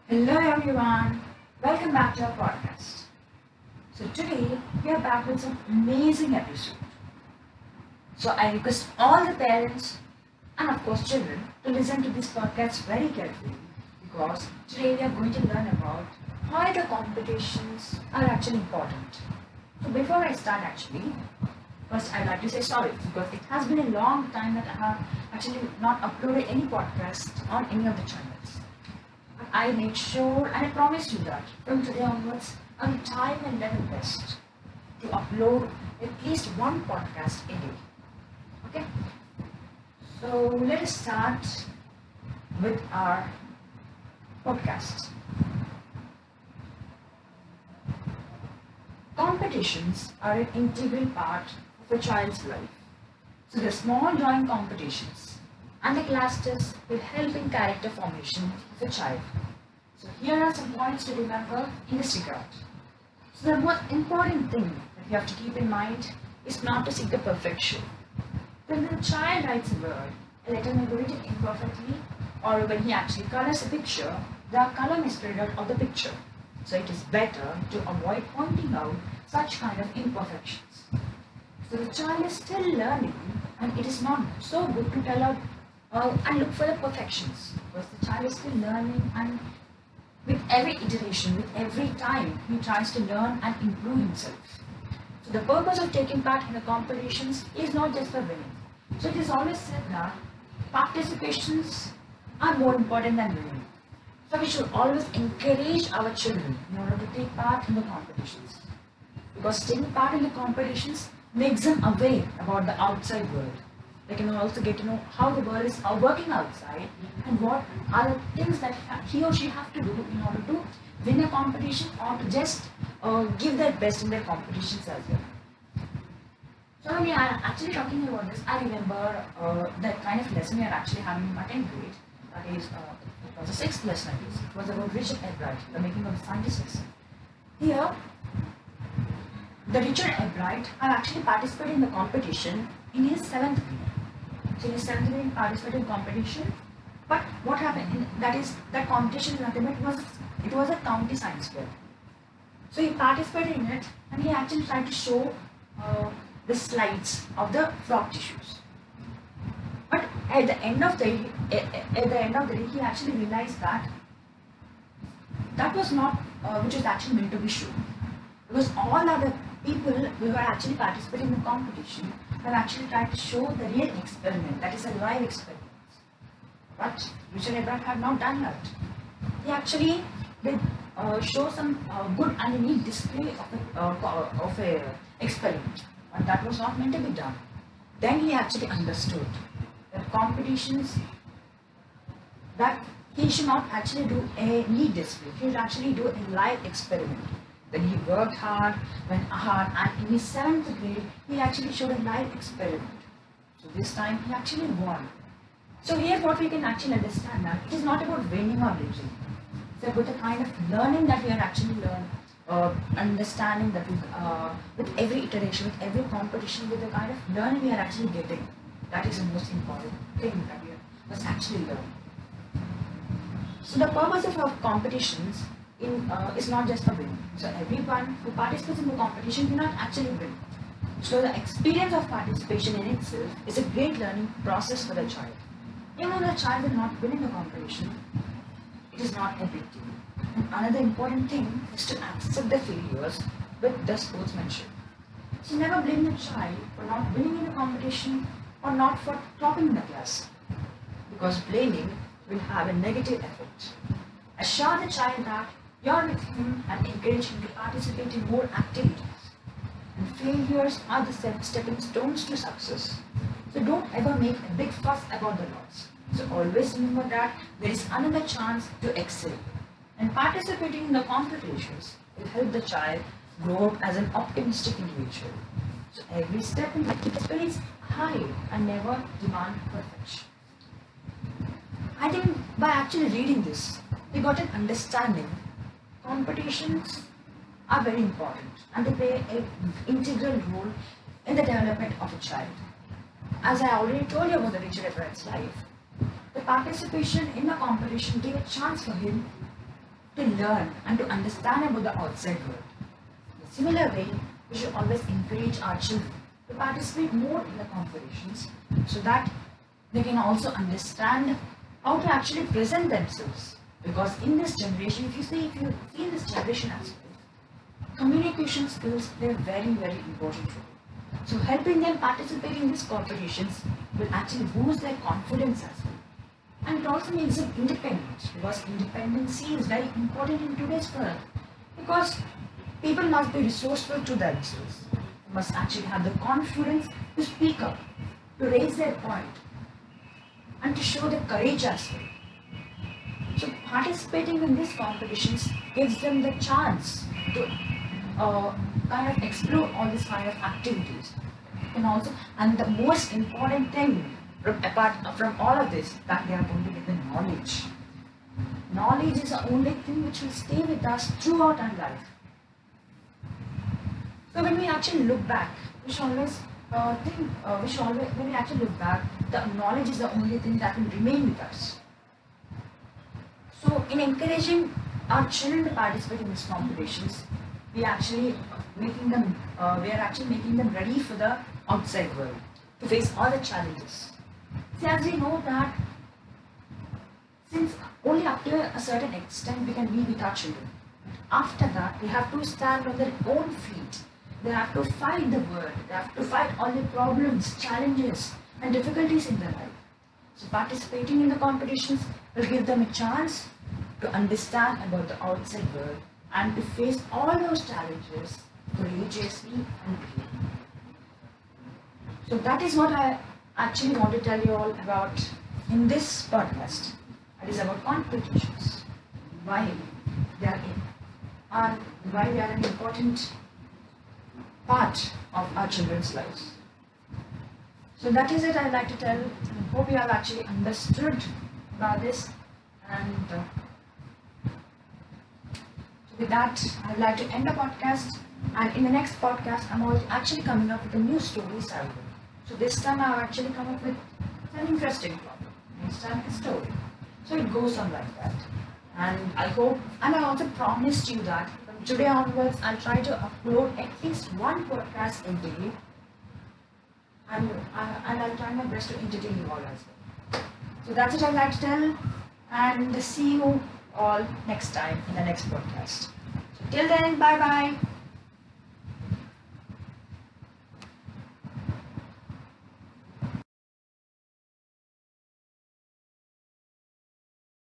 Hello everyone, welcome back to our podcast. So today we are back with some amazing episode. So I request all the parents and of course children to listen to this podcast very carefully because today we are going to learn about why the competitions are actually important. So before I start first I'd like to say sorry because it has been a long time that I have actually not uploaded any podcast on any of the channels. I made sure and I promise you that from today onwards I will try my level best to upload at least one podcast a day. Okay? So let us start with our podcast. Competitions are an integral part of a child's life. So the small drawing competitions and the class tests will help in character formation of a child. So here are some points to remember in this regard. So the most important thing that you have to keep in mind is not to seek the perfection. When the child writes a word, a letter may be written imperfectly, or when he actually colors a picture, the color may spread out of the picture. So it is better to avoid pointing out such kind of imperfections. So the child is still learning and it is not so good to tell out and look for the perfections because the child is still learning and with every iteration, with every time, he tries to learn and improve himself. So the purpose of taking part in the competitions is not just for winning. So it is always said that participations are more important than winning. So we should always encourage our children in order to take part in the competitions. Because taking part in the competitions makes them aware about the outside world. They can also get to know how the world is working outside and what are the things that he or she have to do in order to win a competition or to just give their best in their competitions as well. So when we are actually talking about this, I remember that kind of lesson we are actually having in my 10th grade. That is, it was the 6th lesson I guess. It was about Richard Ebright, the making of a scientist lesson. Here, the Richard Ebright have actually participated in the competition in his 7th grade. So in his 7th grade, he participated in competition. But what happened? That competition in mathematics was a county science fair. So he participated in it, and he actually tried to show the slides of the frog tissues. But at the end of the day, he actually realized that that was not which was actually meant to be shown, because all other people who were actually participating in the competition have actually tried to show the real experiment, that is a live experiment. But Richard Ebright had not done that. He actually did show some good and unique display of a experiment, but that was not meant to be done. Then he actually understood that competitions, that he should not actually do a neat display, he should actually do a live experiment. Then he worked hard, went hard, and in his 7th grade, he actually showed a live experiment. So this time, he actually won. So here what we can actually understand that it is not about winning or losing. It's about the kind of learning that we are actually understanding that with every iteration, with every competition, with the kind of learning we are actually getting. That is the most important thing that we must actually learn. So the purpose of our competitions is not just a win. So everyone who participates in the competition cannot actually win. So the experience of participation in itself is a great learning process for the child. Even though the child will not win in the competition, it is not a big deal. And another important thing is to accept the failures with the sportsmanship. So never blame the child for not winning in the competition or not for topping the class, because blaming will have a negative effect. Assure the child that you are with him and encourage him to participate in more activities. And failures are the stepping stones to success. So don't ever make a big fuss about the loss. So always remember that there is another chance to excel. And participating in the competitions will help the child grow up as an optimistic individual. So every step in life keep spirits high and never demand perfection. I think by actually reading this, we got an understanding. Competitions are very important and they play an integral role in the development of a child. As I already told you about the Richard Ebright's life, the participation in the competition gave a chance for him to learn and to understand about the outside world. In a similar way, we should always encourage our children to participate more in the competitions so that they can also understand how to actually present themselves. Because in this generation, if you see in this generation as well, communication skills play a very, very important role. So helping them participate in these competitions will actually boost their confidence as well. And it also makes them independent, because independency is very important in today's world. Because people must be resourceful to themselves. They must actually have the confidence to speak up, to raise their point, and to show their courage as well. So participating in these competitions gives them the chance to kind of explore all these kind of activities. And the most important thing apart from all of this, that they are going to get the knowledge. Knowledge is the only thing which will stay with us throughout our life. So when we actually look back, we should always when we actually look back, the knowledge is the only thing that will remain with us. So in encouraging our children to participate in these competitions, we are actually making them ready for the outside world, to face all the challenges. See, as we know that since only up to a certain extent we can be with our children. After that, they have to stand on their own feet. They have to fight the world. They have to fight all the problems, challenges, and difficulties in their life. So participating in the competitions will give them a chance to understand about the outside world and to face all those challenges courageously and bravely. So that is what I actually want to tell you all about in this podcast. It is about competitions, why they are an important part of our children's lives. So that is it I'd like to tell. I hope you have actually understood about this. And so with that, I'd like to end the podcast. And in the next podcast, I'm actually coming up with a new story cycle. So this time I've actually come up with an interesting problem. Next time a story. So it goes on like that. And I also promised you that from today onwards, I'll try to upload at least one podcast a day. And I'll try my best to entertain you all as well. So that's it I'd like to tell. And see you all next time in the next podcast. So till then, bye bye.